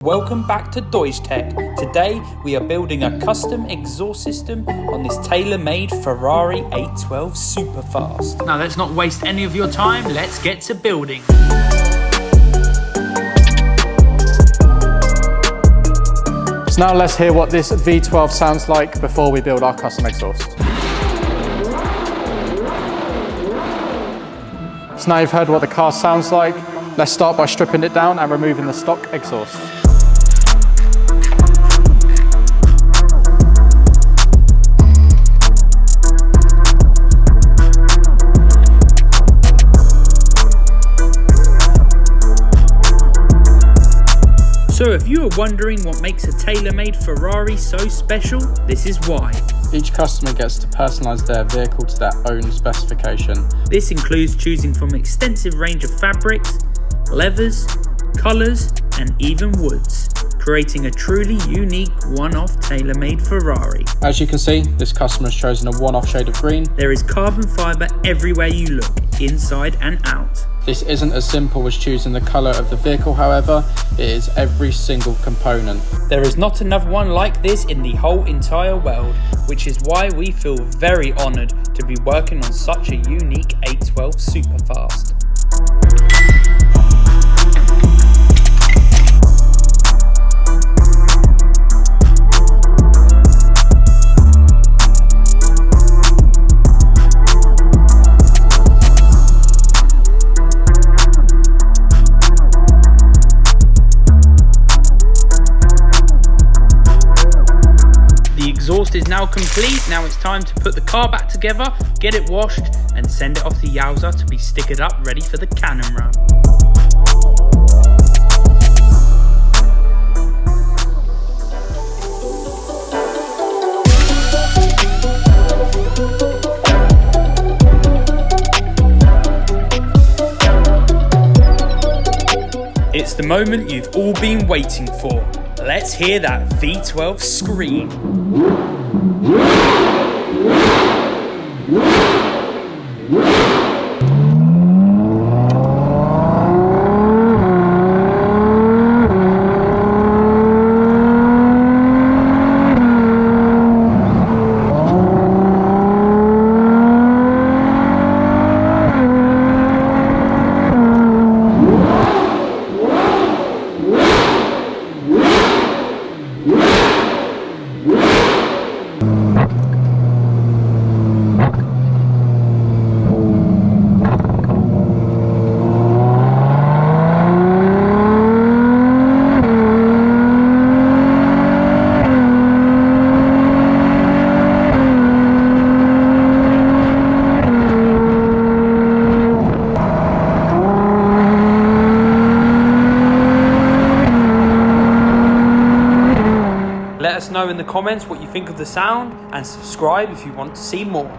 Welcome back to Deutschtech. Today we are building a custom exhaust system on this Tailor Made Ferrari 812 Superfast. Now let's not waste any of your time, let's get to building. So now let's hear what this V12 sounds like before we build our custom exhaust. So now you've heard what the car sounds like, let's start by stripping it down and removing the stock exhaust. So if you are wondering what makes a tailor-made Ferrari so special, this is why. Each customer gets to personalise their vehicle to their own specification. This includes choosing from an extensive range of fabrics, leathers, colours and even woods, creating a truly unique one-off tailor-made Ferrari. As you can see, this customer has chosen a one-off shade of green. There is carbon fibre everywhere you look, inside and out. This isn't as simple as choosing the colour of the vehicle, however, it is every single component. There is not another one like this in the whole entire world, which is why we feel very honoured to be working on such a unique 812 Superfast. Exhaust is now complete. Now it's time to put the car back together, get it washed and send it off to Yowza to be stickered up ready for the cannon run. It's the moment you've all been waiting for. Let's hear that V12 scream. Let us know in the comments what you think of the sound and subscribe if you want to see more.